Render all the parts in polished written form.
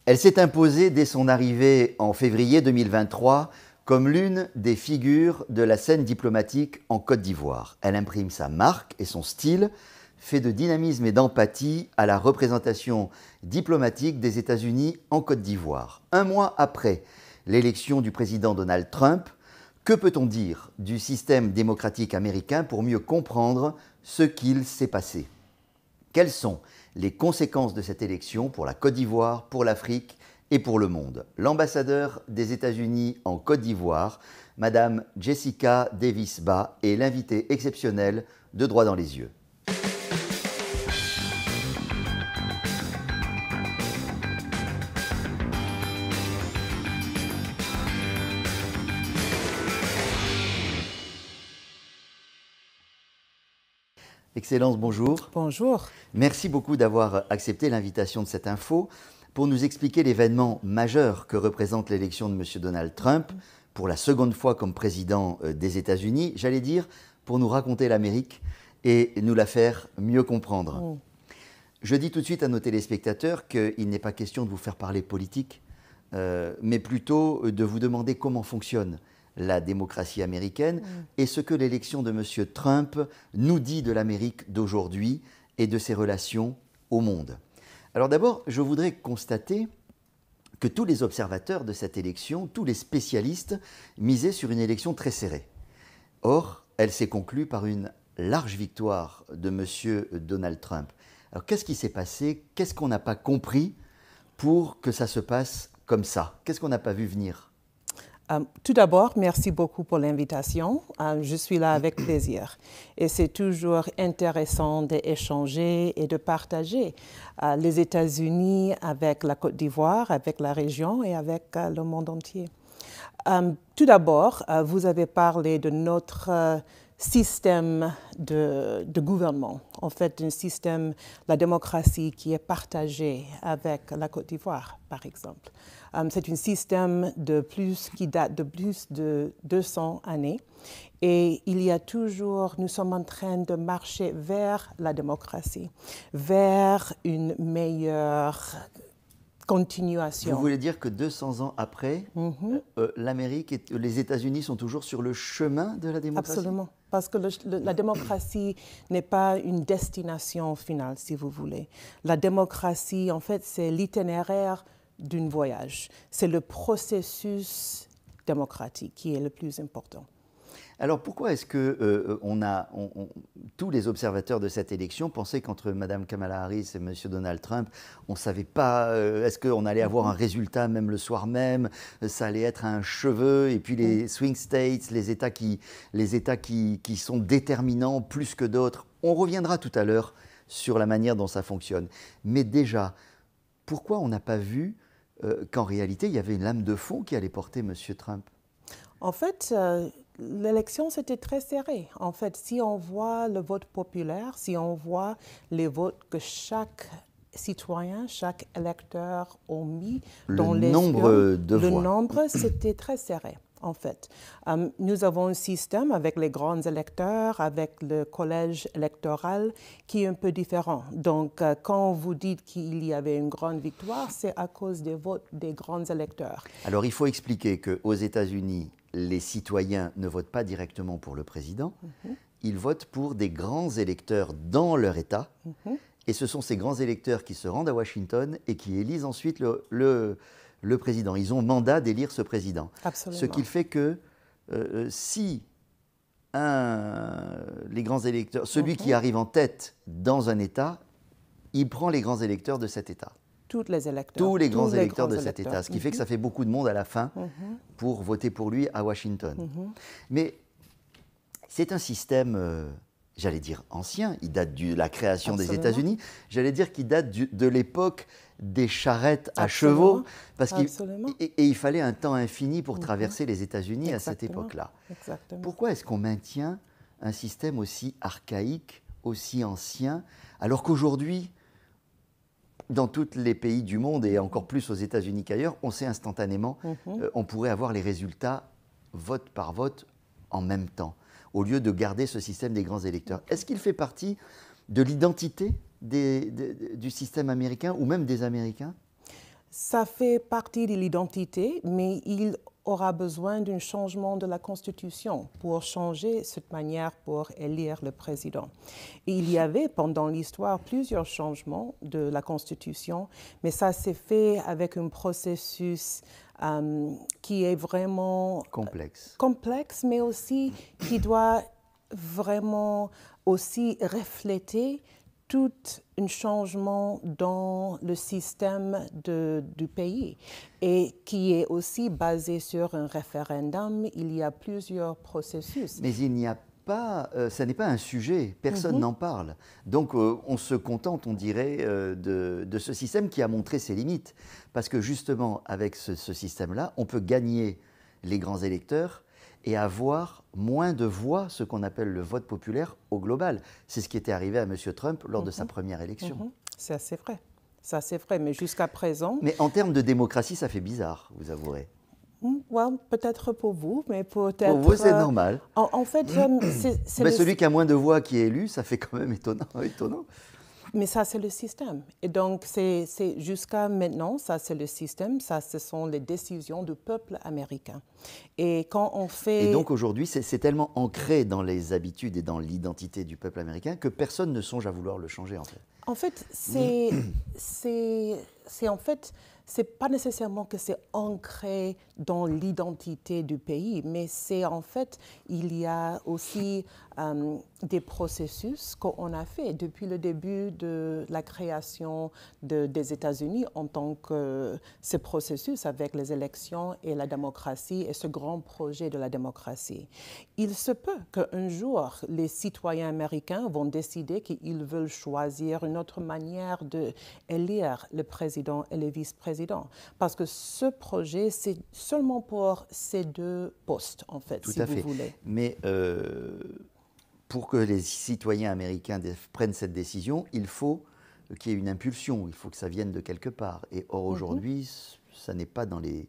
Elle s'est imposée dès son arrivée en février 2023 comme l'une des figures de la scène diplomatique en Côte d'Ivoire. Elle imprime sa marque et son style, fait de dynamisme et d'empathie à la représentation diplomatique des États-Unis en Côte d'Ivoire. Un mois après l'élection du président Donald Trump, que peut-on dire du système démocratique américain pour mieux comprendre ce qu'il s'est passé? Quelles sont les conséquences de cette élection pour la Côte d'Ivoire, pour l'Afrique et pour le monde? L'ambassadeur des États-Unis en Côte d'Ivoire, Madame Jessica Davis-Bas, est l'invitée exceptionnelle de Droit dans les yeux. Excellence, bonjour. Bonjour. Merci beaucoup d'avoir accepté l'invitation de cette info pour nous expliquer l'événement majeur que représente l'élection de M. Donald Trump pour la seconde fois comme président des États-Unis, j'allais dire pour nous raconter l'Amérique et nous la faire mieux comprendre. Je dis tout de suite à nos téléspectateurs qu'il n'est pas question de vous faire parler politique, mais plutôt de vous demander comment fonctionne la démocratie américaine et ce que l'élection de M. Trump nous dit de l'Amérique d'aujourd'hui et de ses relations au monde. Alors d'abord, je voudrais constater que tous les observateurs de cette élection, tous les spécialistes, misaient sur une élection très serrée. Or, elle s'est conclue par une large victoire de M. Donald Trump. Alors qu'est-ce qui s'est passé? Qu'est-ce qu'on n'a pas compris pour que ça se passe comme ça? Qu'est-ce qu'on n'a pas vu venir? Tout d'abord, merci beaucoup pour l'invitation. Je suis là avec plaisir. Et c'est toujours intéressant d'échanger et de partager les États-Unis avec la Côte d'Ivoire, avec la région et avec le monde entier. Tout d'abord, vous avez parlé de notre système de gouvernement. En fait, un système, la démocratie qui est partagée avec la Côte d'Ivoire, par exemple. C'est un système qui date de plus de 200 années. Et il y a toujours, nous sommes en train de marcher vers la démocratie, vers une meilleure continuation. Vous voulez dire que 200 ans après, l'Amérique et les États-Unis sont toujours sur le chemin de la démocratie? Absolument. Parce que la démocratie n'est pas une destination finale, si vous voulez. La démocratie, en fait, c'est l'itinéraire d'un voyage. C'est le processus démocratique qui est le plus important. Alors pourquoi est-ce que tous les observateurs de cette élection pensaient qu'entre Mme Kamala Harris et M. Donald Trump, on ne savait pas, est-ce qu'on allait avoir un résultat même le soir même, ça allait être un cheveu, et puis les swing states, les États qui sont déterminants plus que d'autres. On reviendra tout à l'heure sur la manière dont ça fonctionne. Mais déjà, pourquoi on n'a pas vu qu'en réalité, il y avait une lame de fond qui allait porter M. Trump? En fait, l'élection, c'était très serré. En fait, si on voit le vote populaire, si on voit les votes que chaque citoyen, chaque électeur ont mis dans les nombre de voix. Le nombre, c'était très serré. En fait, nous avons un système avec les grands électeurs, avec le collège électoral qui est un peu différent. Donc, quand vous dites qu'il y avait une grande victoire, c'est à cause des votes des grands électeurs. Alors, il faut expliquer qu'aux États-Unis, les citoyens ne votent pas directement pour le président, ils votent pour des grands électeurs dans leur État, et ce sont ces grands électeurs qui se rendent à Washington et qui élisent ensuite le président. Ils ont mandat d'élire ce président. Absolument. Ce qui fait que si les grands électeurs, celui qui arrive en tête dans un État, il prend les grands électeurs de cet État. Tous les électeurs. Tous les grands électeurs de cet État. Ce qui fait que ça fait beaucoup de monde à la fin pour voter pour lui à Washington. Mais c'est un système, j'allais dire ancien, il date de la création des États-Unis, j'allais dire qu'il date de l'époque des charrettes à chevaux, parce il fallait un temps infini pour traverser les États-Unis à cette époque-là. Pourquoi est-ce qu'on maintient un système aussi archaïque, aussi ancien, alors qu'aujourd'hui, dans tous les pays du monde, et encore plus aux États-Unis qu'ailleurs, on sait instantanément, on pourrait avoir les résultats vote par vote en même temps, au lieu de garder ce système des grands électeurs. Est-ce qu'il fait partie de l'identité du système américain ou même des Américains? Ça fait partie de l'identité, mais il aura besoin d'un changement de la Constitution pour changer cette manière pour élire le président. Et il y avait pendant l'histoire plusieurs changements de la Constitution, mais ça s'est fait avec un processus qui est vraiment complexe, mais aussi qui doit vraiment aussi refléter tout un changement dans le système du pays et qui est aussi basé sur un référendum. Il y a plusieurs processus. Mais il n'y a pas, ça n'est pas un sujet, personne n'en parle. Donc on se contente, on dirait, de ce système qui a montré ses limites. Parce que justement, avec ce système-là, on peut gagner les grands électeurs et avoir moins de voix, ce qu'on appelle le vote populaire au global. C'est ce qui était arrivé à M. Trump lors de sa première élection. Ça, c'est vrai. Ça, c'est vrai, mais jusqu'à présent... Mais en termes de démocratie, ça fait bizarre, vous avouerez. Well, peut-être pour vous, mais peut-être... Pour vous, c'est normal. En fait, c'est mais celui qui a moins de voix qui est élu, ça fait quand même étonnant. Mais ça, c'est le système. Et donc, c'est jusqu'à maintenant, ça, c'est le système. Ça, ce sont les décisions du peuple américain. Et quand on fait... Et donc, aujourd'hui, c'est tellement ancré dans les habitudes et dans l'identité du peuple américain que personne ne songe à vouloir le changer, en fait. En fait, c'est pas nécessairement que c'est ancré dans l'identité du pays, mais c'est en fait, il y a aussi des processus qu'on a fait depuis le début de la création des États-Unis en tant que ce processus avec les élections et la démocratie et ce grand projet de la démocratie. Il se peut qu'un jour, les citoyens américains vont décider qu'ils veulent choisir une autre manière d'élire le président et le vice-président. Parce que ce projet, c'est seulement pour ces deux postes, en fait, si vous voulez. Mais pour que les citoyens américains prennent cette décision, il faut qu'il y ait une impulsion, il faut que ça vienne de quelque part. Et or, aujourd'hui, ça n'est pas dans les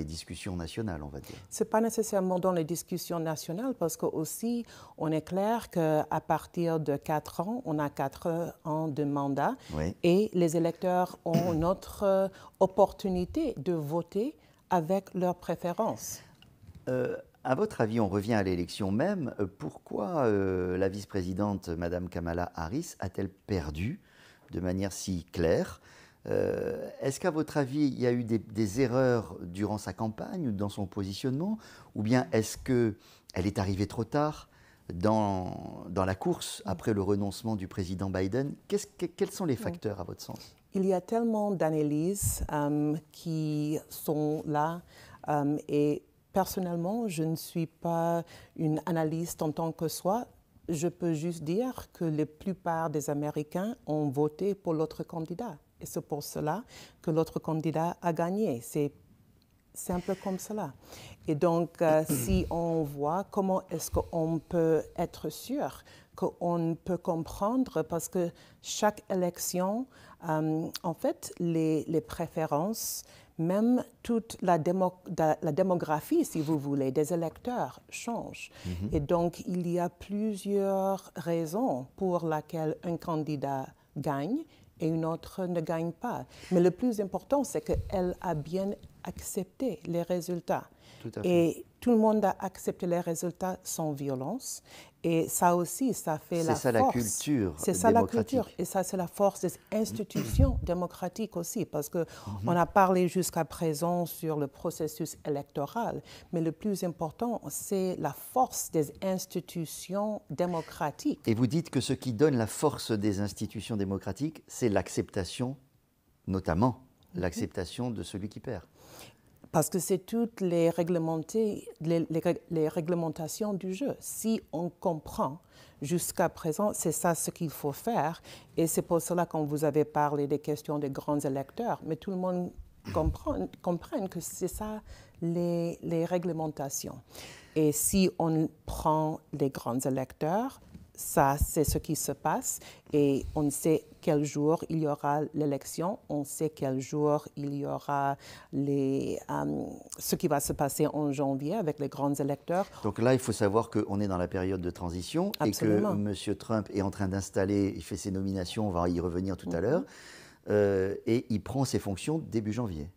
discussions nationales, on va dire. Ce n'est pas nécessairement dans les discussions nationales parce qu'aussi, on est clair qu'à partir de 4 ans, on a 4 ans de mandat et les électeurs ont notre opportunité de voter avec leurs préférences. À votre avis, on revient à l'élection même. Pourquoi la vice-présidente, Mme Kamala Harris, a-t-elle perdu de manière si claire ? Est-ce qu'à votre avis, il y a eu des erreurs durant sa campagne ou dans son positionnement? Ou bien est-ce qu'elle est arrivée trop tard dans la course après le renoncement du président Biden? Quels sont les facteurs à votre sens? Il y a tellement d'analyses qui sont là et personnellement, je ne suis pas une analyste en tant que soi. Je peux juste dire que la plupart des Américains ont voté pour l'autre candidat. Et c'est pour cela que l'autre candidat a gagné. C'est un peu comme cela. Et donc, si on voit comment est-ce qu'on peut être sûr qu'on peut comprendre, parce que chaque élection, en fait, les préférences, même toute la démographie, si vous voulez, des électeurs change. Et donc, il y a plusieurs raisons pour lesquelles un candidat gagne et une autre ne gagne pas. Mais le plus important, c'est qu'elle a bien accepté les résultats. Tout à fait. Et tout le monde a accepté les résultats sans violence. Et ça aussi, ça fait la force. C'est ça la culture démocratique. C'est ça la culture. Et ça, c'est la force des institutions démocratiques aussi. Parce qu'on a parlé jusqu'à présent sur le processus électoral. Mais le plus important, c'est la force des institutions démocratiques. Et vous dites que ce qui donne la force des institutions démocratiques, c'est l'acceptation, notamment l'acceptation de celui qui perd. Parce que c'est toutes les réglementations du jeu. Si on comprend jusqu'à présent, c'est ça ce qu'il faut faire. Et c'est pour cela qu'on vous avait parlé des questions des grands électeurs. Mais tout le monde comprend que c'est ça les réglementations. Et si on prend les grands électeurs, ça, c'est ce qui se passe et on sait quel jour il y aura l'élection, on sait quel jour il y aura ce qui va se passer en janvier avec les grands électeurs. Donc là, il faut savoir qu'on est dans la période de transition. Absolument. Et que M. Trump est en train d'installer, il fait ses nominations, on va y revenir tout à l'heure. et il prend ses fonctions début janvier.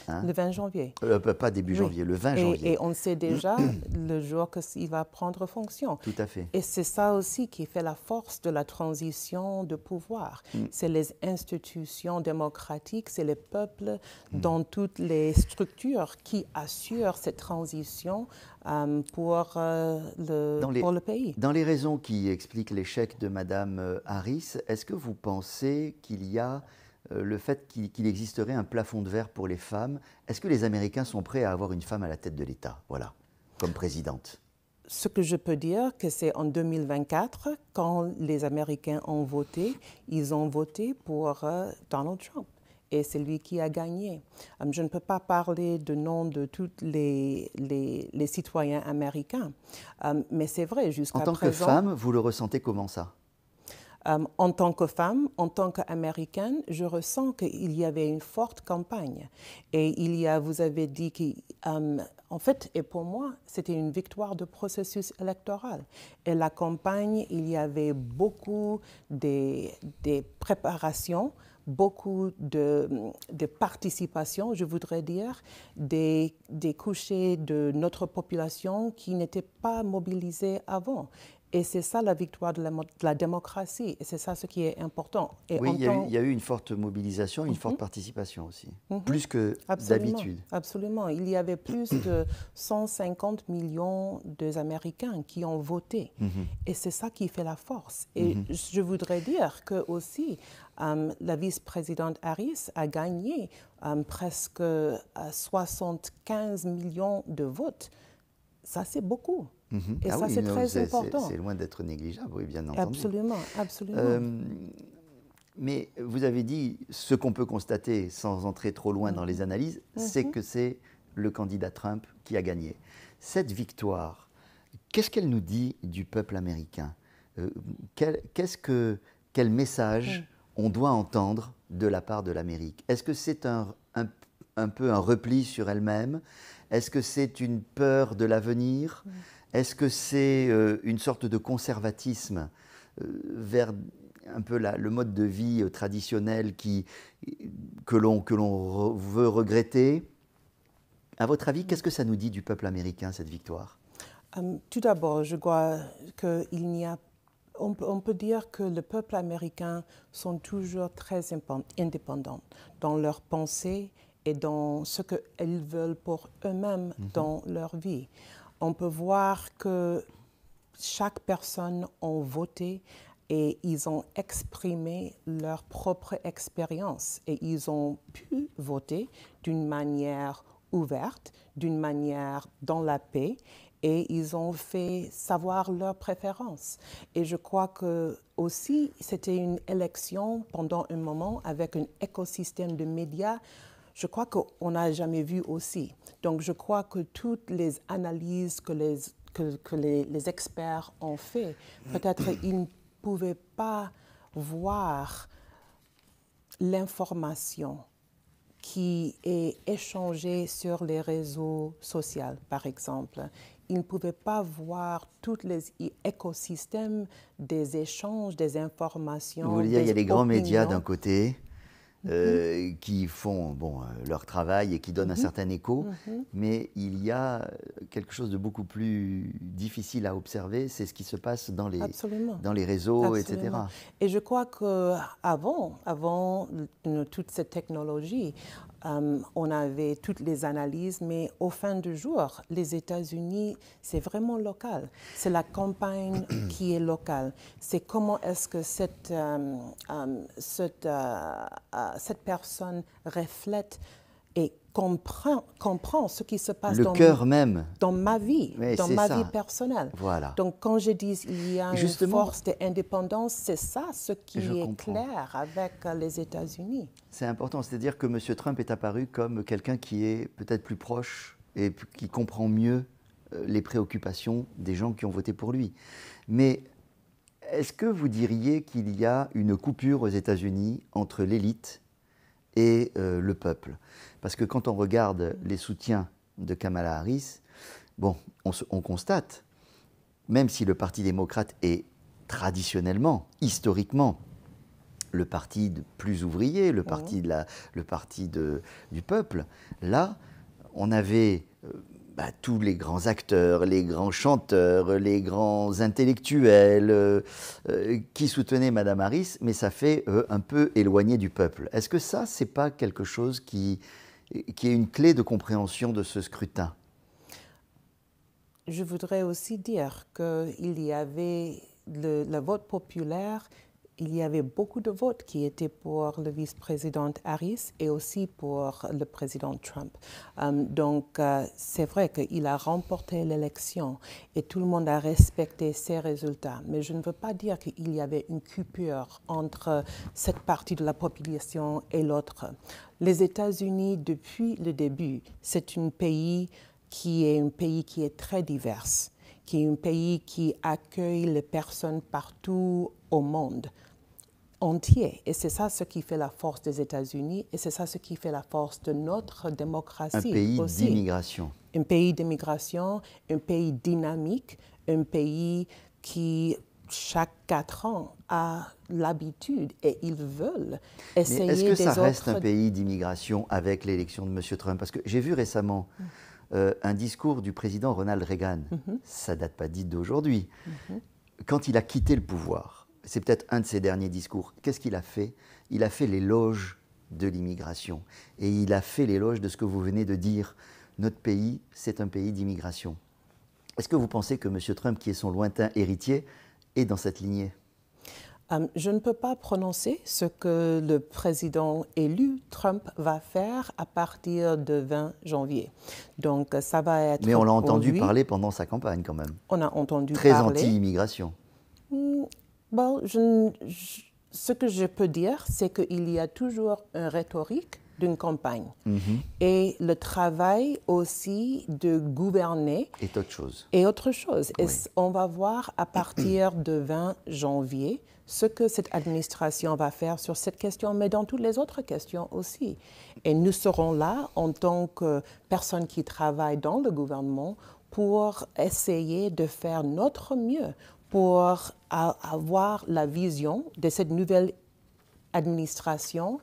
Hein? Le 20 janvier. Pas début janvier, le 20 janvier. Et on sait déjà le jour qu'il va prendre fonction. Tout à fait. Et c'est ça aussi qui fait la force de la transition de pouvoir. C'est les institutions démocratiques, c'est les peuples dans toutes les structures qui assurent cette transition pour le pays. Dans les raisons qui expliquent l'échec de Mme Harris, est-ce que vous pensez qu'il y a le fait qu'il existerait un plafond de verre pour les femmes? Est-ce que les Américains sont prêts à avoir une femme à la tête de l'État, voilà, comme présidente? Ce que je peux dire, que c'est en 2024, quand les Américains ont voté, ils ont voté pour Donald Trump. Et c'est lui qui a gagné. Je ne peux pas parler de nom de tous les citoyens américains, mais c'est vrai, jusqu'à présent... En tant que femme, vous le ressentez comment ça? En tant que femme, en tant qu'Américaine, je ressens qu'il y avait une forte campagne. Et vous avez dit en fait, et pour moi, c'était une victoire de processus électoral. Et la campagne, il y avait beaucoup de préparations, beaucoup de participation, je voudrais dire, des couchers de notre population qui n'étaient pas mobilisés avant. Et c'est ça la victoire de la démocratie, et c'est ça ce qui est important. Et oui, il y a eu une forte mobilisation, une forte participation aussi, plus que d'habitude. Absolument. Il y avait plus de 150 millions d'Américains qui ont voté. Et c'est ça qui fait la force. Et je voudrais dire que aussi, la vice-présidente Harris a gagné presque 75 millions de votes. Ça, c'est beaucoup. Et ça, c'est très important. C'est loin d'être négligeable, oui, bien entendu. Absolument, absolument. Mais vous avez dit, ce qu'on peut constater, sans entrer trop loin dans les analyses, c'est que c'est le candidat Trump qui a gagné. Cette victoire, qu'est-ce qu'elle nous dit du peuple américain? Quel message on doit entendre de la part de l'Amérique? Est-ce que c'est un peu un repli sur elle-même? Est-ce que c'est une peur de l'avenir? Est-ce que c'est une sorte de conservatisme vers un peu le mode de vie traditionnel que l'on veut regretter? À votre avis, qu'est-ce que ça nous dit du peuple américain, cette victoire? Tout d'abord, je crois qu'il n'y a... On peut dire que le peuple américain sont toujours très indépendants dans leurs pensées et dans ce qu'ils veulent pour eux-mêmes dans leur vie. On peut voir que chaque personne a voté et ils ont exprimé leur propre expérience et ils ont pu voter d'une manière ouverte, d'une manière dans la paix, et ils ont fait savoir leurs préférences. Et je crois que aussi c'était une élection pendant un moment avec un écosystème de médias. Je crois qu'on n'a jamais vu aussi. Donc, je crois que toutes les analyses que les experts ont fait, peut-être ils ne pouvaient pas voir l'information qui est échangée sur les réseaux sociaux, par exemple. Ils ne pouvaient pas voir tous les écosystèmes des échanges, des informations. Vous voulez dire, il y a les grands médias d'un côté, qui font leur travail et qui donnent un certain écho, mais il y a quelque chose de beaucoup plus difficile à observer, c'est ce qui se passe dans les réseaux, etc. Et je crois qu'avant toute cette technologie, on avait toutes les analyses, mais au fin du jour, les États-Unis, c'est vraiment local. C'est la campagne qui est locale. C'est comment est-ce que cette personne reflète et comprend ce qui se passe dans ma vie, dans ma vie personnelle. Voilà. Donc, quand je dis qu'il y a une force d'indépendance, c'est ça ce qui est clair avec les États-Unis. C'est important, c'est-à-dire que M. Trump est apparu comme quelqu'un qui est peut-être plus proche et qui comprend mieux les préoccupations des gens qui ont voté pour lui. Mais est-ce que vous diriez qu'il y a une coupure aux États-Unis entre l'élite et le peuple? Parce que quand on regarde les soutiens de Kamala Harris, on constate, même si le Parti démocrate est traditionnellement, historiquement, le parti plus ouvrier, le parti, du peuple. Là, on avait tous les grands acteurs, les grands chanteurs, les grands intellectuels qui soutenaient Mme Harris, mais ça fait un peu éloigné du peuple. Est-ce que ça, c'est pas quelque chose qui est une clé de compréhension de ce scrutin? Je voudrais aussi dire qu'il y avait le vote populaire, il y avait beaucoup de votes qui étaient pour le vice-président Harris et aussi pour le président Trump. Donc, c'est vrai qu'il a remporté l'élection et tout le monde a respecté ses résultats. Mais je ne veux pas dire qu'il y avait une coupure entre cette partie de la population et l'autre. Les États-Unis, depuis le début, c'est un pays qui est très divers, qui est un pays qui accueille les personnes partout au monde entier. Et c'est ça ce qui fait la force des États-Unis et c'est ça ce qui fait la force de notre démocratie. Un pays aussi. d'immigration. Un pays d'immigration, un pays dynamique, un pays qui, chaque 4 ans, a l'habitude et ils veulent essayer des autres... Est-ce que ça reste un pays d'immigration avec l'élection de M. Trump? Parce que j'ai vu récemment un discours du président Ronald Reagan. Ça ne date pas d'aujourd'hui. Quand il a quitté le pouvoir, c'est peut-être un de ses derniers discours. Qu'est-ce qu'il a fait? Il a fait l'éloge de l'immigration. Et il a fait l'éloge de ce que vous venez de dire. Notre pays, c'est un pays d'immigration. Est-ce que vous pensez que M. Trump, qui est son lointain héritier, est dans cette lignée? Je ne peux pas prononcer ce que le président élu, Trump, va faire à partir du 20 janvier. Donc, ça va être... Mais on l'a entendu parler pendant sa campagne, quand même. On a entendu très parler. Très anti-immigration. Bon, ce que je peux dire, c'est qu'il y a toujours une rhétorique d'une campagne. Et le travail aussi de gouverner... est autre chose. Et autre chose. Oui. Et on va voir à partir du 20 janvier ce que cette administration va faire sur cette question, mais dans toutes les autres questions aussi. Et nous serons là en tant que personnes qui travaillent dans le gouvernement pour essayer de faire notre mieux pour avoir la vision de cette nouvelle administration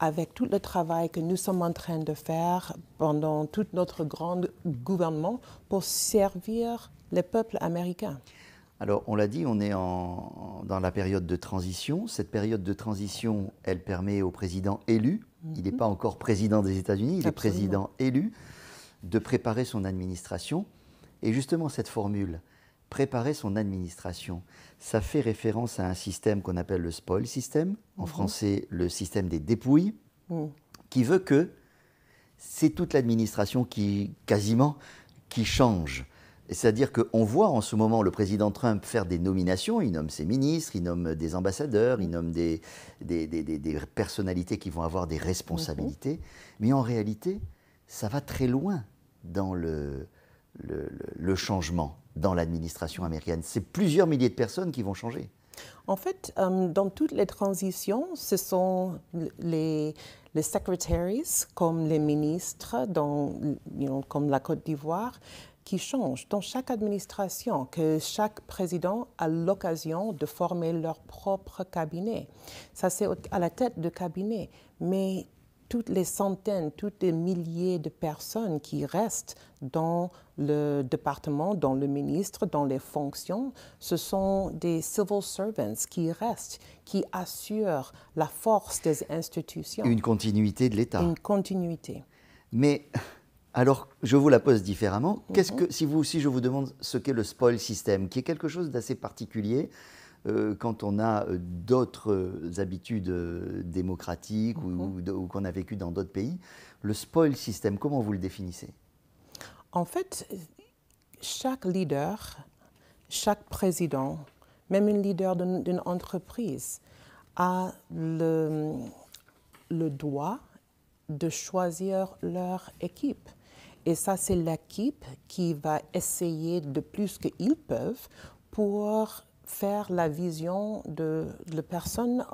avec tout le travail que nous sommes en train de faire pendant tout notre grand gouvernement pour servir le peuple américain. Alors, on l'a dit, on est dans la période de transition. Cette période de transition, elle permet au président élu, il n'est pas encore président des États-Unis, il est président élu, de préparer son administration. Et justement, cette formule, préparer son administration, ça fait référence à un système qu'on appelle le spoil system, en français le système des dépouilles, qui veut que c'est toute l'administration quasiment qui change. C'est-à-dire qu'on voit en ce moment le président Trump faire des nominations, il nomme ses ministres, il nomme des ambassadeurs, il nomme des personnalités qui vont avoir des responsabilités, mais en réalité, ça va très loin dans le changement dans l'administration américaine. C'est plusieurs milliers de personnes qui vont changer. En fait, dans toutes les transitions, ce sont les secretaries, comme les ministres, comme la Côte d'Ivoire, qui changent dans chaque administration, que chaque président a l'occasion de former leur propre cabinet. Ça, c'est à la tête de cabinet. Mais toutes les centaines, tous les milliers de personnes qui restent dans le département, dans le ministre, dans les fonctions, ce sont des civil servants qui restent, qui assurent la force des institutions. Une continuité de l'État. Une continuité. Mais, alors, je vous la pose différemment. Qu'est-ce que, si je vous demande ce qu'est le spoil system, qui est quelque chose d'assez particulier, quand on a d'autres habitudes démocratiques ou qu'on a vécu dans d'autres pays, le spoil system, comment vous le définissez? En fait, chaque leader, chaque président, même un leader d'une entreprise, a le droit de choisir leur équipe. Et ça, c'est l'équipe qui va essayer de plus qu'ils peuvent pour faire la vision de la personne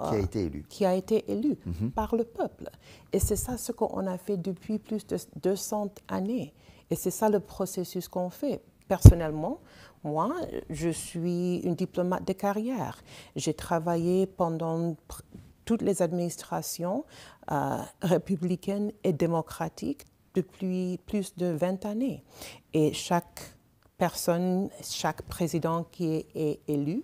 qui a été élue par le peuple. Et c'est ça ce qu'on a fait depuis plus de 200 années. Et c'est ça le processus qu'on fait. Personnellement, moi, je suis une diplomate de carrière. J'ai travaillé pendant toutes les administrations républicaines et démocratiques depuis plus de 20 années. Et chaque personne, chaque président qui est élu,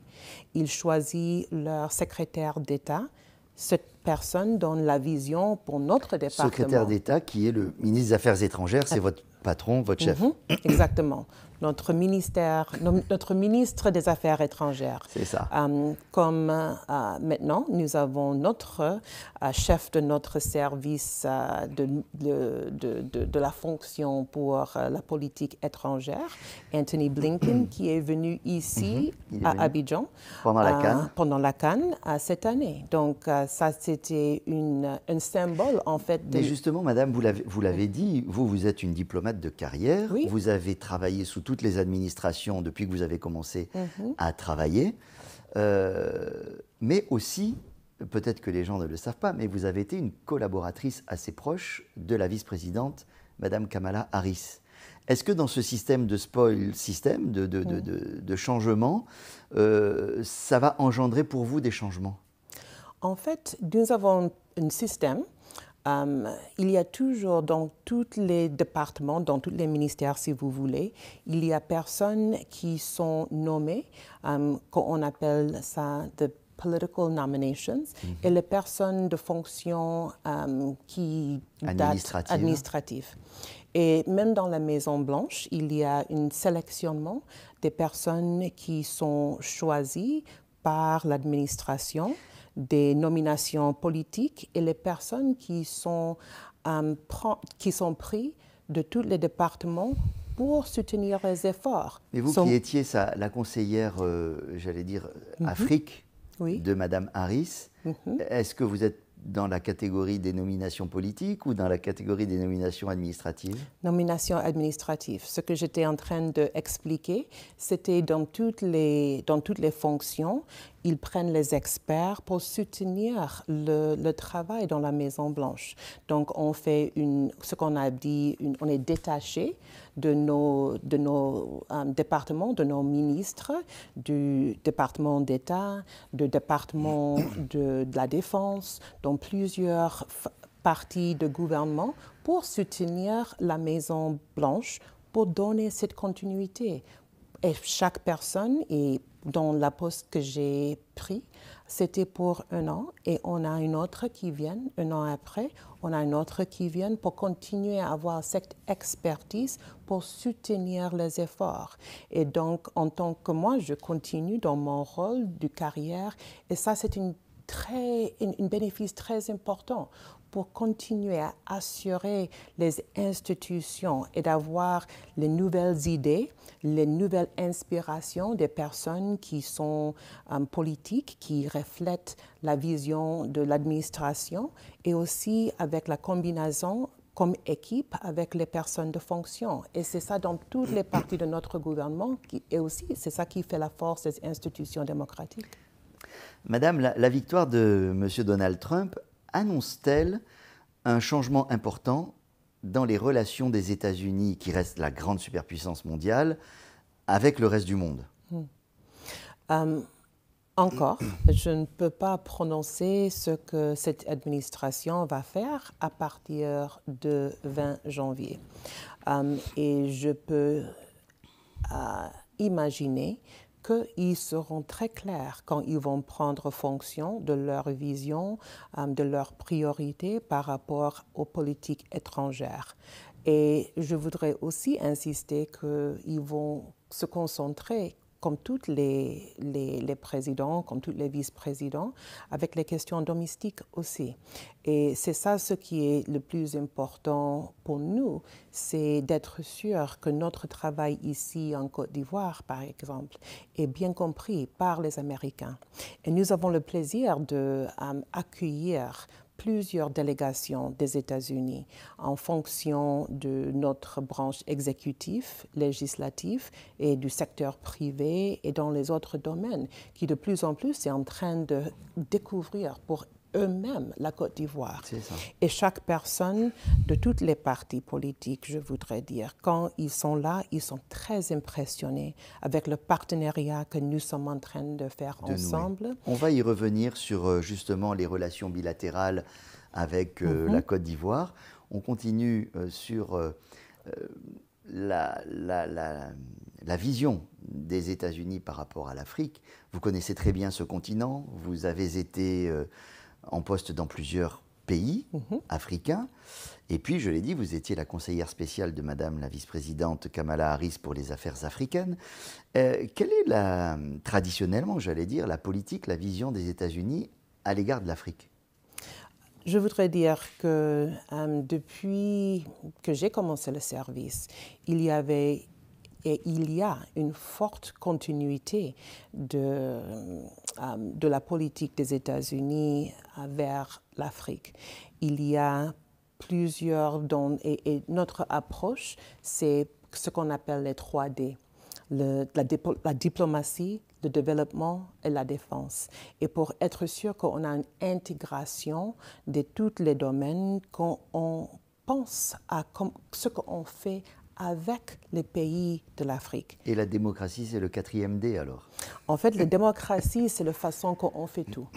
il choisit leur secrétaire d'État. Cette personne donne la vision pour notre département. Secrétaire d'État qui est le ministre des Affaires étrangères, c'est votre patron, votre chef. Exactement. Notre ministre des Affaires étrangères. C'est ça. Comme maintenant, nous avons notre chef de notre service de la fonction pour la politique étrangère, Anthony Blinken, qui est venu ici à Abidjan pendant la CAN cette année. Donc ça, c'était un symbole en fait. Mais justement, madame, vous l'avez dit, vous êtes une diplomate de carrière. Oui. Vous avez travaillé sous toutes les administrations depuis que vous avez commencé à travailler. Mais aussi, peut-être que les gens ne le savent pas, mais vous avez été une collaboratrice assez proche de la vice-présidente, madame Kamala Harris. Est-ce que dans ce système de spoil system, de changement, ça va engendrer pour vous des changements? En fait, nous avons un système. Il y a toujours dans tous les départements, dans tous les ministères, si vous voulez, il y a personnes qui sont nommées, qu'on appelle ça the political nominations, et les personnes de fonction qui datent administratives. Et même dans la Maison-Blanche, il y a un sélectionnement des personnes qui sont choisies par l'administration, des nominations politiques et les personnes qui sont prises de tous les départements pour soutenir les efforts. Mais vous qui étiez la conseillère, j'allais dire, Afrique de Madame Harris, est-ce que vous êtes dans la catégorie des nominations politiques ou dans la catégorie des nominations administratives? Nominations administratives. Ce que j'étais en train d'expliquer, c'était dans toutes les fonctions, ils prennent les experts pour soutenir le travail dans la Maison-Blanche. Donc, on fait ce qu'on a dit, on est détaché de nos départements, de nos ministres, du département d'État, du département de la Défense, dans plusieurs parties de gouvernement pour soutenir la Maison-Blanche, pour donner cette continuité. Et chaque personne, et dans la poste que j'ai pris, c'était pour 1 an, et on a une autre qui vient 1 an après, on a une autre qui vient pour continuer à avoir cette expertise pour soutenir les efforts. Et donc, en tant que moi, je continue dans mon rôle de carrière, et ça, c'est un bénéfice très important pour continuer à assurer les institutions et d'avoir les nouvelles idées, les nouvelles inspirations des personnes qui sont politiques, qui reflètent la vision de l'administration, et aussi avec la combinaison comme équipe avec les personnes de fonction. Et c'est ça dans toutes les parties de notre gouvernement, et aussi c'est ça qui fait la force des institutions démocratiques. Madame, la victoire de M. Donald Trump annonce-t-elle un changement important dans les relations des États-Unis, qui reste la grande superpuissance mondiale, avec le reste du monde? Encore, je ne peux pas prononcer ce que cette administration va faire à partir de 20 janvier. Et je peux imaginer qu'ils seront très clairs quand ils vont prendre fonction de leur vision, de leurs priorités par rapport aux politiques étrangères. Et je voudrais aussi insister qu'ils vont se concentrer, comme tous les présidents, comme tous les vice-présidents, avec les questions domestiques aussi. Et c'est ça ce qui est le plus important pour nous, c'est d'être sûr que notre travail ici en Côte d'Ivoire, par exemple, est bien compris par les Américains. Et nous avons le plaisir d'accueillir plusieurs délégations des États-Unis en fonction de notre branche exécutive, législative et du secteur privé et dans les autres domaines qui de plus en plus est en train de découvrir pour eux-mêmes la Côte d'Ivoire. C'est ça. Et chaque personne de toutes les partis politiques, je voudrais dire, quand ils sont là, ils sont très impressionnés avec le partenariat que nous sommes en train de faire ensemble. On va y revenir sur justement les relations bilatérales avec la Côte d'Ivoire. On continue sur la vision des États-Unis par rapport à l'Afrique. Vous connaissez très bien ce continent, vous avez été en poste dans plusieurs pays africains, et puis, je l'ai dit, vous étiez la conseillère spéciale de Madame la vice-présidente Kamala Harris pour les affaires africaines. Quelle est traditionnellement, j'allais dire, la politique, la vision des États-Unis à l'égard de l'Afrique ? Je voudrais dire que depuis que j'ai commencé le service, il y avait et il y a une forte continuité de la politique des États-Unis vers l'Afrique. Il y a plusieurs et notre approche, c'est ce qu'on appelle les 3D. La diplomatie, le développement et la défense. Et pour être sûr qu'on a une intégration de tous les domaines, qu'on pense à ce qu'on fait avec les pays de l'Afrique. Et la démocratie, c'est le 4e D alors ? En fait, la démocratie, c'est la façon qu'on fait tout.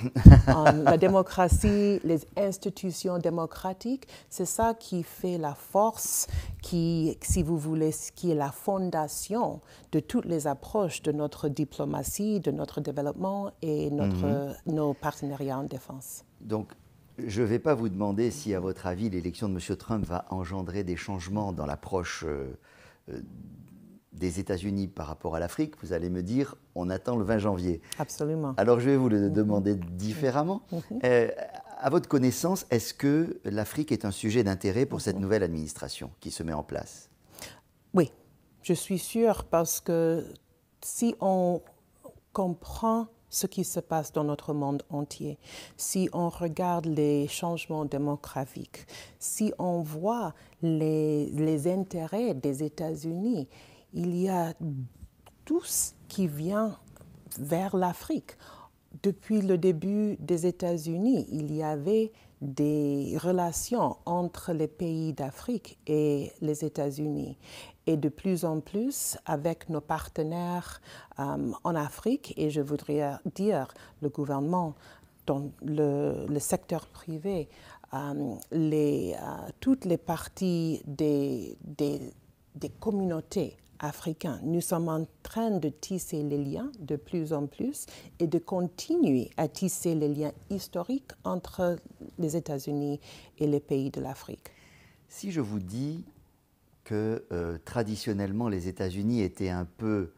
La démocratie, les institutions démocratiques, c'est ça qui fait la force, si vous voulez, qui est la fondation de toutes les approches de notre diplomatie, de notre développement et nos partenariats en défense. Donc, je ne vais pas vous demander si, à votre avis, l'élection de M. Trump va engendrer des changements dans l'approche des États-Unis par rapport à l'Afrique. Vous allez me dire, on attend le 20 janvier. Absolument. Alors, je vais vous le demander différemment. À votre connaissance, est-ce que l'Afrique est un sujet d'intérêt pour cette nouvelle administration qui se met en place ? Oui, je suis sûre, parce que si on comprend ce qui se passe dans notre monde entier, si on regarde les changements démographiques, si on voit les intérêts des États-Unis, il y a tout ce qui vient vers l'Afrique. Depuis le début des États-Unis, il y avait des relations entre les pays d'Afrique et les États-Unis. Et de plus en plus, avec nos partenaires en Afrique, et je voudrais dire le gouvernement, dans le secteur privé, toutes les parties des communautés africaines, nous sommes en train de tisser les liens de plus en plus et de continuer à tisser les liens historiques entre les États-Unis et les pays de l'Afrique. Si je vous dis que traditionnellement les États-Unis étaient un peu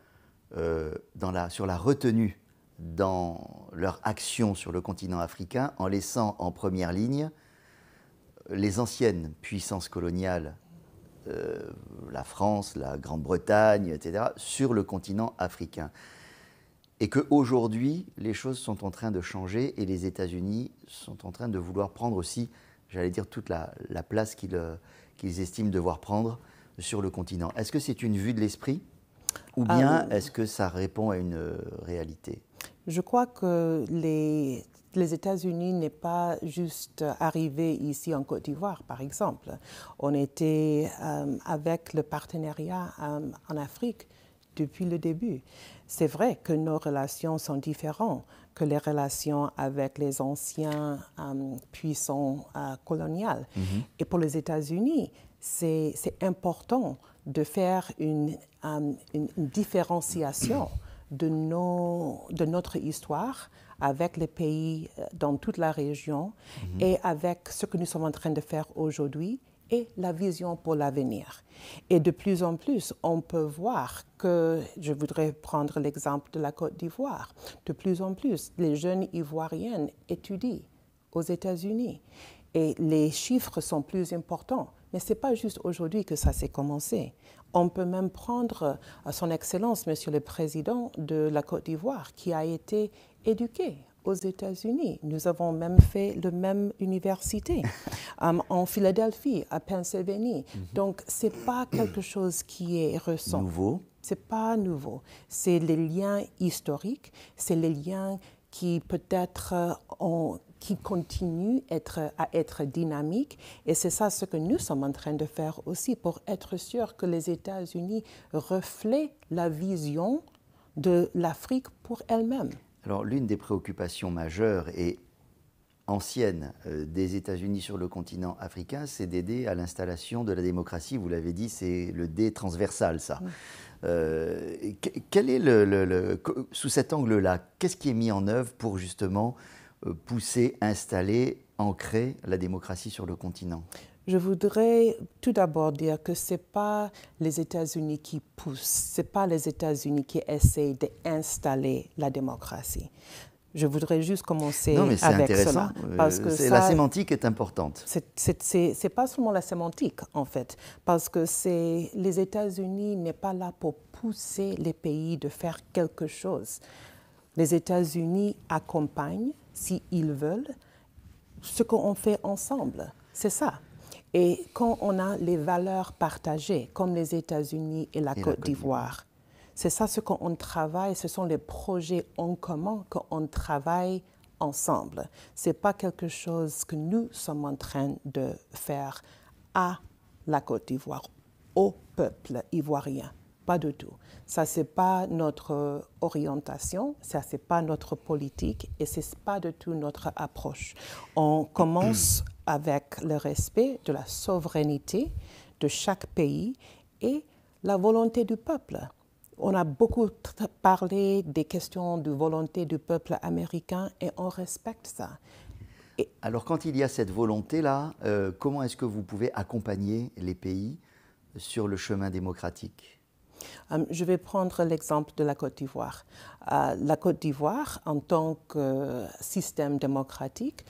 sur la retenue dans leur action sur le continent africain, en laissant en première ligne les anciennes puissances coloniales, la France, la Grande-Bretagne, etc., sur le continent africain. Et qu'aujourd'hui, les choses sont en train de changer et les États-Unis sont en train de vouloir prendre aussi, j'allais dire, toute la place qu'ils estiment devoir prendre sur le continent. Est-ce que c'est une vue de l'esprit ou bien est-ce que ça répond à une réalité ? Je crois que les États-Unis n'est pas juste arrivé ici en Côte d'Ivoire, par exemple. On était avec le partenariat en Afrique depuis le début. C'est vrai que nos relations sont différentes que les relations avec les anciens puissances coloniales. Et pour les États-Unis, c'est important de faire une différenciation de notre histoire avec les pays dans toute la région et avec ce que nous sommes en train de faire aujourd'hui et la vision pour l'avenir. Et de plus en plus, on peut voir que, je voudrais prendre l'exemple de la Côte d'Ivoire, de plus en plus, les jeunes Ivoiriennes étudient aux États-Unis et les chiffres sont plus importants. Mais ce n'est pas juste aujourd'hui que ça s'est commencé. On peut même prendre son Excellence, Monsieur le Président de la Côte d'Ivoire, qui a été éduqué aux États-Unis. Nous avons même fait la même université en Philadelphie, à Pennsylvanie. Donc, ce n'est pas quelque chose qui est récent. Nouveau. Ce n'est pas nouveau. C'est les liens historiques, c'est les liens qui peut-être ont qui continue à être dynamique. Et c'est ça ce que nous sommes en train de faire aussi pour être sûr que les États-Unis reflètent la vision de l'Afrique pour elle-même. Alors, l'une des préoccupations majeures et anciennes des États-Unis sur le continent africain, c'est d'aider à l'installation de la démocratie. Vous l'avez dit, c'est le D transversal, ça. Quel est sous cet angle-là, qu'est-ce qui est mis en œuvre pour justement pousser, installer, ancrer la démocratie sur le continent? Je voudrais tout d'abord dire que ce n'est pas les États-Unis qui poussent, ce n'est pas les États-Unis qui essayent d'installer la démocratie. Je voudrais juste commencer avec cela. Parce que la sémantique est importante. Ce n'est pas seulement la sémantique, en fait, parce que les États-Unis n'est pas là pour pousser les pays de faire quelque chose. Les États-Unis accompagnent, s'ils veulent, ce qu'on fait ensemble. C'est ça. Et quand on a les valeurs partagées, comme les États-Unis et la Côte d'Ivoire, c'est ça ce qu'on travaille, ce sont les projets en commun qu'on travaille ensemble. Ce n'est pas quelque chose que nous sommes en train de faire à la Côte d'Ivoire, au peuple ivoirien. Pas du tout. Ça, ce n'est pas notre orientation, ça, ce n'est pas notre politique et ce n'est pas du tout notre approche. On commence avec le respect de la souveraineté de chaque pays et la volonté du peuple. On a beaucoup parlé des questions de volonté du peuple américain et on respecte ça. Alors, quand il y a cette volonté-là, comment est-ce que vous pouvez accompagner les pays sur le chemin démocratique ? Je vais prendre l'exemple de la Côte d'Ivoire. La Côte d'Ivoire, en tant que système démocratique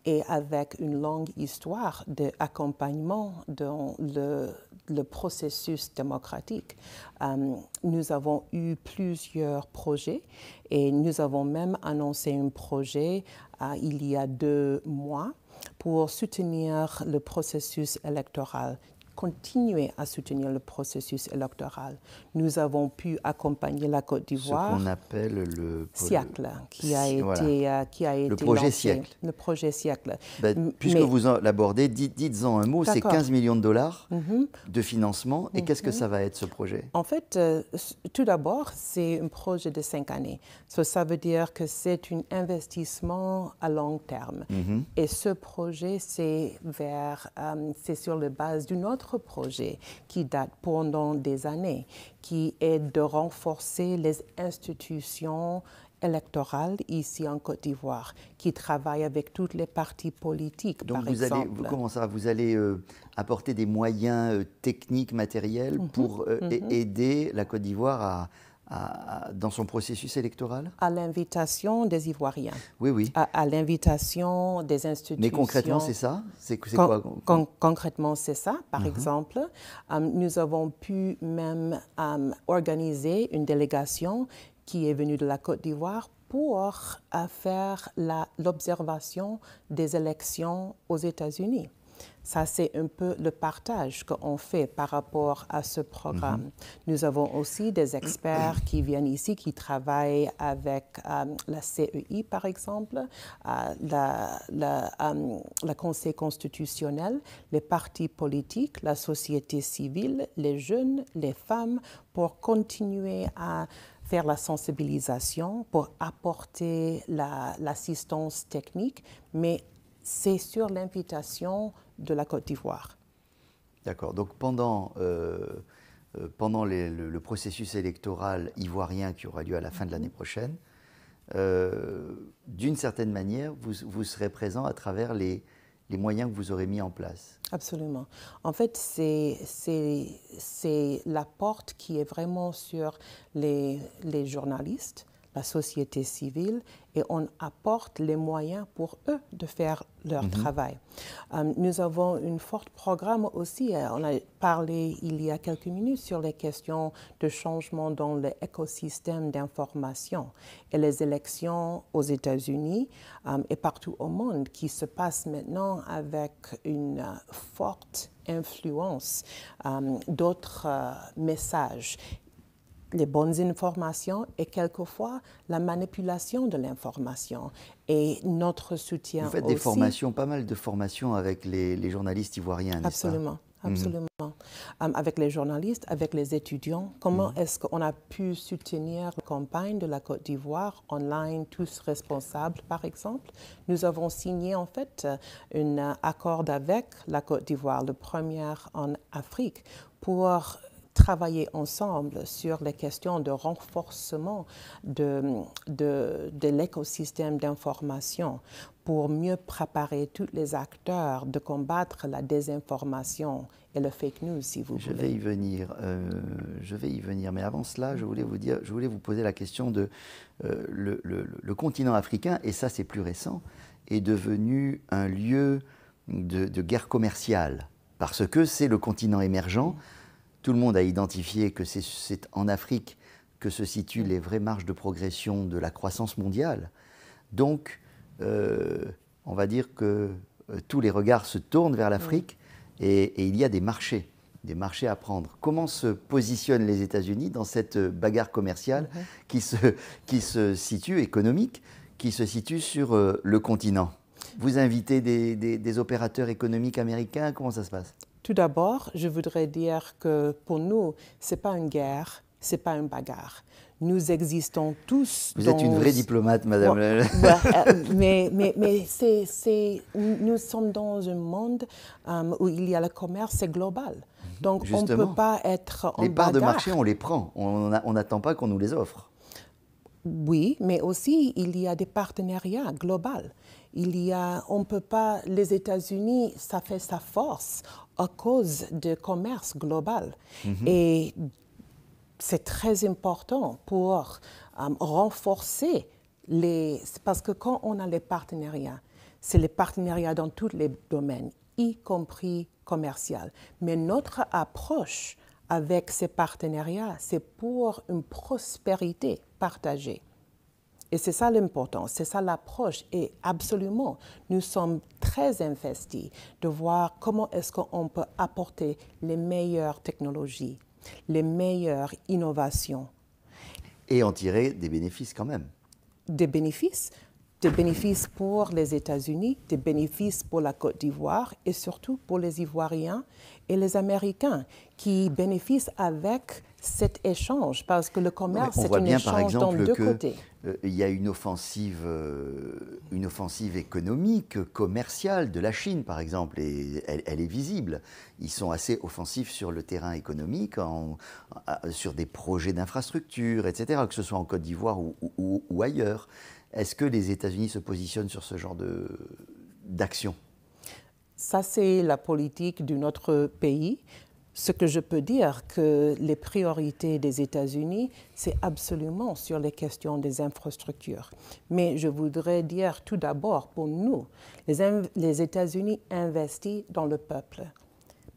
et avec une longue histoire d'accompagnement dans le processus démocratique, nous avons eu plusieurs projets et nous avons même annoncé un projet il y a 2 mois pour soutenir le processus électoral, continuer à soutenir le processus électoral. Nous avons pu accompagner la Côte d'Ivoire. Ce qu'on appelle le siècle, qui a été le projet lancé. siècle. Le projet siècle. Puisque vous l'abordez, dites-en un mot. C'est 15 millions de dollars de financement. Et qu'est-ce que ça va être, ce projet? En fait, tout d'abord, c'est un projet de 5 années. Ça veut dire que c'est un investissement à long terme. Et ce projet, c'est sur la base d'une autre projet qui date pendant des années, qui est de renforcer les institutions électorales ici en Côte d'Ivoire, qui travaille avec toutes les partis politiques, donc par exemple. Comment ça? Vous allez apporter des moyens techniques, matériels pour aider la Côte d'Ivoire dans son processus électoral? À l'invitation des Ivoiriens. Oui, oui. À l'invitation des institutions. Mais concrètement, c'est ça? C'est quoi? Concrètement, c'est ça. Par exemple, nous avons pu même organiser une délégation qui est venue de la Côte d'Ivoire pour faire l'observation des élections aux États-Unis. Ça, c'est un peu le partage qu'on fait par rapport à ce programme. Nous avons aussi des experts qui viennent ici, qui travaillent avec la CEI, par exemple, le Conseil constitutionnel, les partis politiques, la société civile, les jeunes, les femmes, pour continuer à faire la sensibilisation, pour apporter l'assistance technique, mais c'est sur l'invitation de la Côte d'Ivoire. D'accord. Donc pendant le processus électoral ivoirien qui aura lieu à la fin de l'année prochaine, d'une certaine manière, vous serez présent à travers les moyens que vous aurez mis en place. Absolument. En fait, c'est la porte qui est vraiment sur les journalistes, la société civile, et on apporte les moyens pour eux de faire leur travail. Nous avons un fort programme aussi. On a parlé il y a quelques minutes sur les questions de changement dans l'écosystème d'information et les élections aux États-Unis et partout au monde qui se passent maintenant avec une forte influence d'autres messages. les bonnes informations et quelquefois la manipulation de l'information. Et notre soutien aussi... Vous faites des formations, pas mal de formations avec les journalistes ivoiriens, n'est-ce pas? Absolument. Absolument. Avec les journalistes, avec les étudiants, comment est-ce qu'on a pu soutenir la campagne de la Côte d'Ivoire online, tous responsables, par exemple? Nous avons signé en fait un accord avec la Côte d'Ivoire, le premier en Afrique, pour travailler ensemble sur les questions de renforcement de l'écosystème d'information pour mieux préparer tous les acteurs de combattre la désinformation et le fake news, si vous voulez. Je vais y venir. Mais avant cela, je voulais vous poser la question de le continent africain, et ça c'est plus récent, est devenu un lieu de guerre commerciale, parce que c'est le continent émergent. Tout le monde a identifié que c'est en Afrique que se situent les vraies marges de progression de la croissance mondiale. Donc, on va dire que tous les regards se tournent vers l'Afrique et il y a des marchés à prendre. Comment se positionnent les États-Unis dans cette bagarre commerciale qui se situe, économique, qui se situe sur le continent? Vous invitez des opérateurs économiques américains, comment ça se passe? Tout d'abord, je voudrais dire que pour nous, ce n'est pas une guerre, ce n'est pas une bagarre. Nous existons tous. Vous êtes une vraie diplomate, madame. Mais nous sommes dans un monde où il y a le commerce, c'est global. Donc justement, on ne peut pas être en bagarre. Les parts de marché, on les prend. On n'attend pas qu'on nous les offre. Oui, mais aussi il y a des partenariats globaux. On peut pas, les États-Unis, ça fait sa force à cause du commerce global. Et c'est très important pour renforcer parce que quand on a les partenariats, c'est les partenariats dans tous les domaines, y compris commercial. Mais notre approche avec ces partenariats, c'est pour une prospérité partagée. Et c'est ça l'important, c'est ça l'approche. Et absolument, nous sommes très investis de voir comment est-ce qu'on peut apporter les meilleures technologies, les meilleures innovations. Et en tirer des bénéfices quand même. Des bénéfices pour les États-Unis, des bénéfices pour la Côte d'Ivoire et surtout pour les Ivoiriens et les Américains qui bénéficient avec cet échange parce que le commerce, c'est un échange dans deux côtés. Il y a une offensive économique, commerciale de la Chine, par exemple, et elle est visible. Ils sont assez offensifs sur le terrain économique, sur des projets d'infrastructure, etc., que ce soit en Côte d'Ivoire ou ailleurs. Est-ce que les États-Unis se positionnent sur ce genre d'action? Ça, c'est la politique de notre pays. Ce que je peux dire, que les priorités des États-Unis, c'est absolument sur les questions des infrastructures. Mais je voudrais dire tout d'abord, pour nous, les États-Unis investissent dans le peuple.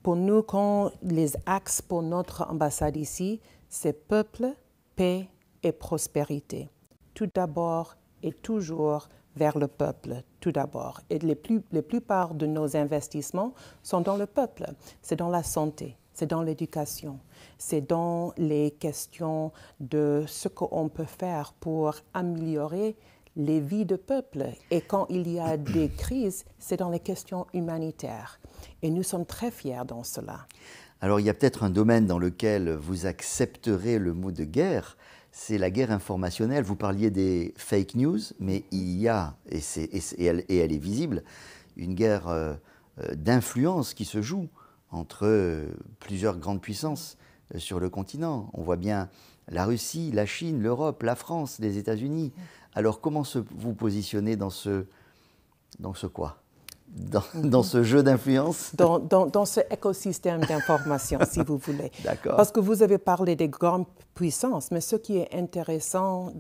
Pour nous, quand les axes pour notre ambassade ici, c'est peuple, paix et prospérité. Tout d'abord et toujours vers le peuple, tout d'abord. Et la plupart de nos investissements sont dans le peuple. C'est dans la santé, c'est dans l'éducation, c'est dans les questions de ce qu'on peut faire pour améliorer les vies de peuple. Et quand il y a des crises, c'est dans les questions humanitaires. Et nous sommes très fiers dans cela. Alors il y a peut-être un domaine dans lequel vous accepterez le mot de guerre, c'est la guerre informationnelle. Vous parliez des fake news, mais il y a, et elle est visible, une guerre d'influence qui se joue entre plusieurs grandes puissances sur le continent. On voit bien la Russie, la Chine, l'Europe, la France, les États-Unis. Alors comment vous positionnez dans ce quoi ? Dans ce jeu d'influence? Dans ce écosystème d'information, si vous voulez. D'accord. Parce que vous avez parlé des grandes puissances, mais ce qui est intéressant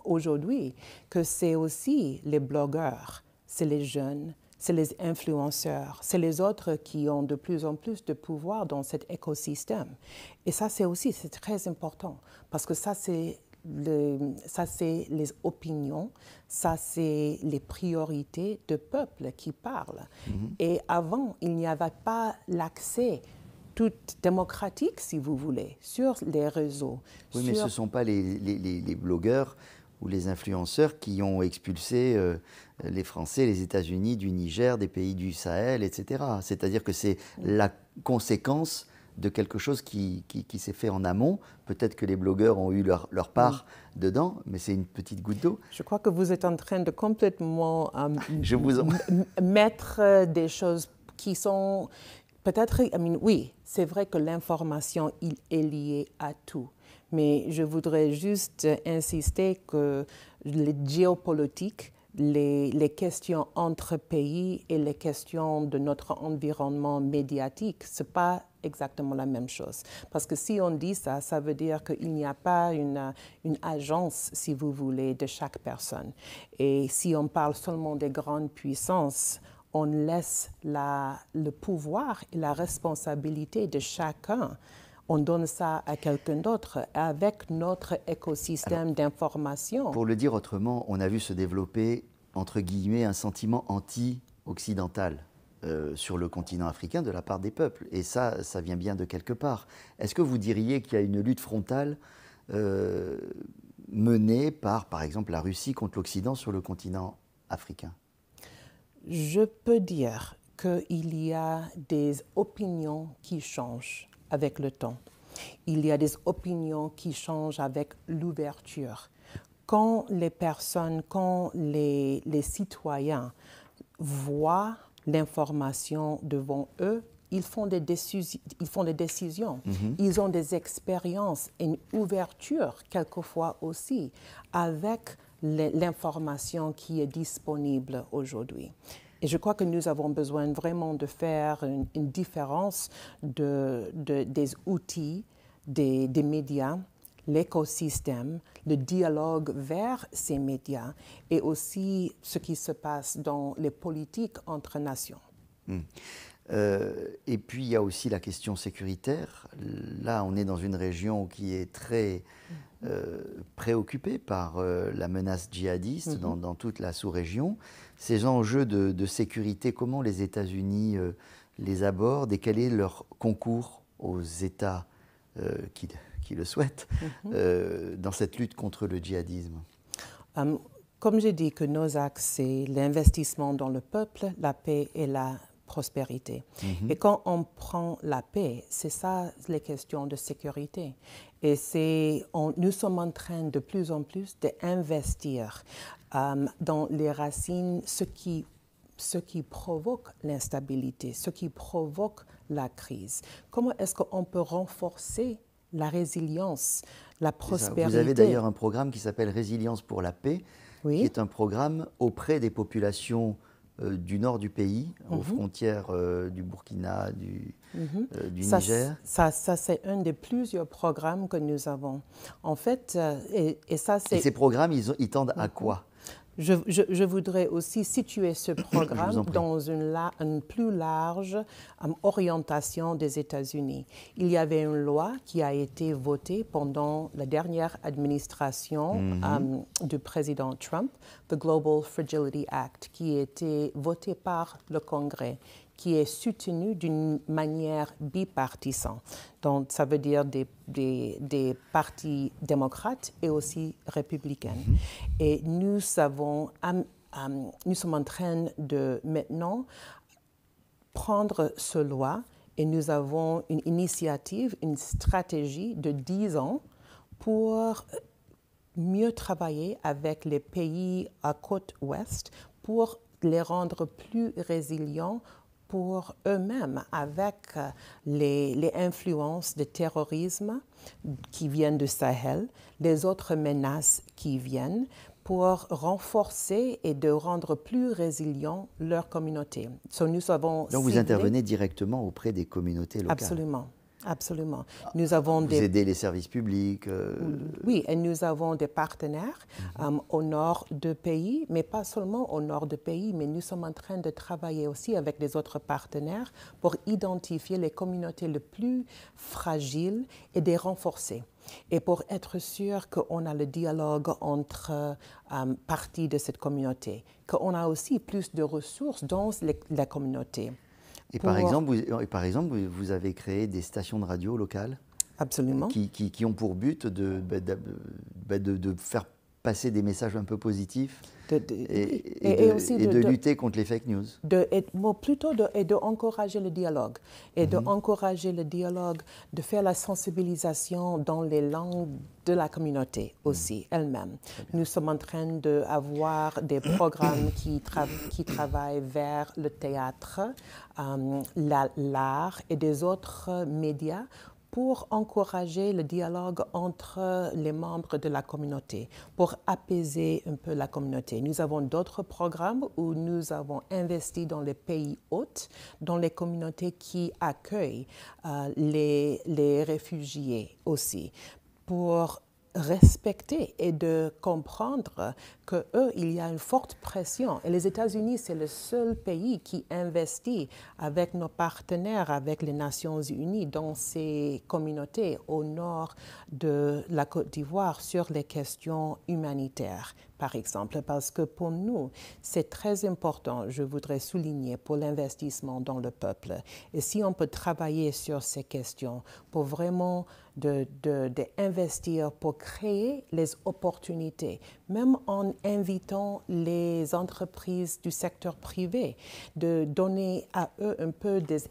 aujourd'hui, que c'est aussi les blogueurs, c'est les jeunes, c'est les influenceurs, c'est les autres qui ont de plus en plus de pouvoir dans cet écosystème. Et ça, c'est très important, parce que ça, c'est les opinions, ça c'est les priorités du peuple qui parlent. Et avant, il n'y avait pas l'accès toute démocratique, si vous voulez, sur les réseaux. Oui, mais ce ne sont pas les blogueurs ou les influenceurs qui ont expulsé les Français, les États-Unis, du Niger, des pays du Sahel, etc. C'est-à-dire que c'est la conséquence de quelque chose qui s'est fait en amont. Peut-être que les blogueurs ont eu leur part dedans, mais c'est une petite goutte d'eau. Je crois que vous êtes en train de complètement Je vous en... mettre des choses qui sont peut-être... oui, c'est vrai que l'information est liée à tout. Mais je voudrais juste insister que les géopolitiques, les questions entre pays et les questions de notre environnement médiatique, ce n'est pas exactement la même chose. Parce que si on dit ça, ça veut dire qu'il n'y a pas une agence, si vous voulez, de chaque personne. Et si on parle seulement des grandes puissances, on laisse le pouvoir et la responsabilité de chacun. On donne ça à quelqu'un d'autre avec notre écosystème d'information. Pour le dire autrement, on a vu se développer, entre guillemets, un sentiment anti-occidental sur le continent africain de la part des peuples. Et ça vient bien de quelque part. Est-ce que vous diriez qu'il y a une lutte frontale menée par exemple, la Russie contre l'Occident sur le continent africain? Je peux dire qu'il y a des opinions qui changent avec le temps. Il y a des opinions qui changent avec l'ouverture. Quand les personnes, quand les citoyens voient l'information devant eux, ils font des décisions. Ils ont des expériences et une ouverture, quelquefois aussi, avec l'information qui est disponible aujourd'hui. Et je crois que nous avons besoin vraiment de faire une différence des outils, des médias, l'écosystème, le dialogue vers ces médias et aussi ce qui se passe dans les politiques entre nations. Et puis il y a aussi la question sécuritaire. Là, on est dans une région qui est très préoccupée par la menace djihadiste dans toute la sous-région. Ces enjeux de sécurité, comment les États-Unis les abordent et quel est leur concours aux États qui le souhaitent dans cette lutte contre le djihadisme? Comme j'ai dit, que nos axes, c'est l'investissement dans le peuple, la paix et la prospérité. Et quand on prend la paix, c'est ça les questions de sécurité. Et nous sommes en train de plus en plus d'investir dans les racines, ce qui provoque l'instabilité, ce qui provoque la crise. Comment est-ce qu'on peut renforcer la résilience, la prospérité? Vous avez d'ailleurs un programme qui s'appelle Résilience pour la paix, oui, qui est un programme auprès des populations du nord du pays, aux frontières du Burkina, du Niger. Ça c'est un des plusieurs programmes que nous avons. En fait, et ces programmes, ils tendent à quoi? Je voudrais aussi situer ce programme dans une plus large orientation des États-Unis. Il y avait une loi qui a été votée pendant la dernière administration du président Trump, the Global Fragility Act, qui a été votée par le Congrès, qui est soutenu d'une manière bipartisane. Donc, ça veut dire des partis démocrates et aussi républicains. Et nous sommes en train de maintenant prendre ce loi et nous avons une initiative, une stratégie de 10 ans pour mieux travailler avec les pays à côte ouest pour les rendre plus résilients pour eux-mêmes avec les influences de terrorisme qui viennent du Sahel, les autres menaces qui viennent pour renforcer et de rendre plus résilients leur communauté. Donc vous intervenez directement auprès des communautés locales? Absolument. Absolument. Nous avons vous aidez les services publics Oui, et nous avons des partenaires au nord du pays, mais pas seulement au nord du pays, mais nous sommes en train de travailler aussi avec les autres partenaires pour identifier les communautés les plus fragiles et les renforcer. Et pour être sûr qu'on a le dialogue entre parties de cette communauté, qu'on a aussi plus de ressources dans la communauté. Et par exemple, vous avez créé des stations de radio locales Absolument. Qui ont pour but de faire passer des messages un peu positifs et aussi de lutter contre les fake news. Plutôt d'encourager le dialogue et d'encourager le dialogue, de faire la sensibilisation dans les langues de la communauté aussi elle-même. Nous sommes en train d'avoir des programmes qui travaillent vers le théâtre, l'art et des autres médias pour encourager le dialogue entre les membres de la communauté, pour apaiser un peu la communauté. Nous avons d'autres programmes où nous avons investi dans les pays hôtes, dans les communautés qui accueillent les réfugiés aussi, pour respecter et de comprendre qu'eux, il y a une forte pression. Et les États-Unis, c'est le seul pays qui investit avec nos partenaires, avec les Nations Unies, dans ces communautés au nord de la Côte d'Ivoire sur les questions humanitaires, par exemple. Parce que pour nous, c'est très important, je voudrais souligner, pour l'investissement dans le peuple. Et si on peut travailler sur ces questions pour vraiment d'investir pour créer les opportunités, même en invitant les entreprises du secteur privé, de donner à eux un peu des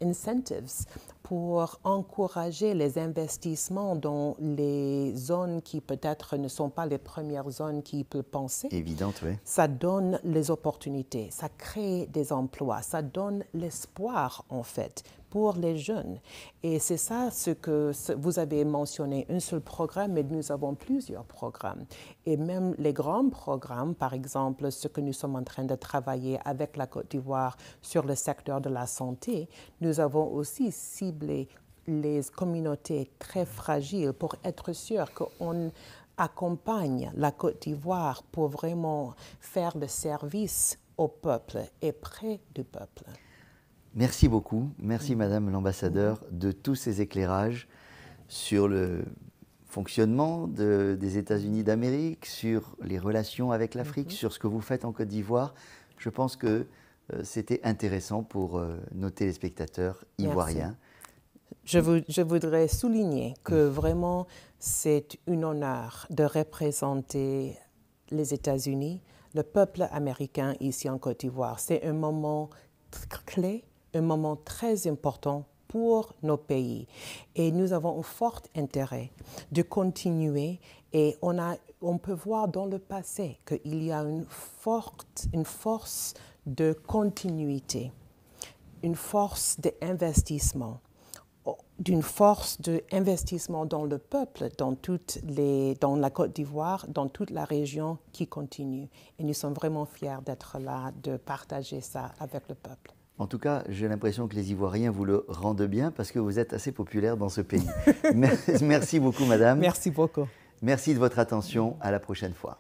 incentives pour encourager les investissements dans les zones qui peut-être ne sont pas les premières zones qu'ils peuvent penser. Évidente, oui. Ça donne les opportunités, ça crée des emplois, ça donne l'espoir en fait pour les jeunes. Et c'est ça ce que vous avez mentionné, un seul programme, mais nous avons plusieurs programmes. Et même les grands programmes, par exemple, ce que nous sommes en train de travailler avec la Côte d'Ivoire sur le secteur de la santé, nous avons aussi ciblé les communautés très fragiles pour être sûr qu'on accompagne la Côte d'Ivoire pour vraiment faire le service au peuple et près du peuple. Merci beaucoup. Merci, Madame l'ambassadeur, de tous ces éclairages sur le fonctionnement des États-Unis d'Amérique, sur les relations avec l'Afrique, sur ce que vous faites en Côte d'Ivoire. Je pense que c'était intéressant pour nos téléspectateurs ivoiriens. Je voudrais souligner que vraiment, c'est un honneur de représenter les États-Unis, le peuple américain ici en Côte d'Ivoire. C'est un moment clé, un moment très important pour nos pays. Et nous avons un fort intérêt de continuer et on peut voir dans le passé qu'il y a une force de continuité, une force d'investissement, d'une force d'investissement dans le peuple, dans la Côte d'Ivoire, dans toute la région qui continue. Et nous sommes vraiment fiers d'être là, de partager ça avec le peuple. En tout cas, j'ai l'impression que les Ivoiriens vous le rendent bien parce que vous êtes assez populaire dans ce pays. Merci beaucoup, Madame. Merci beaucoup. Merci de votre attention. À la prochaine fois.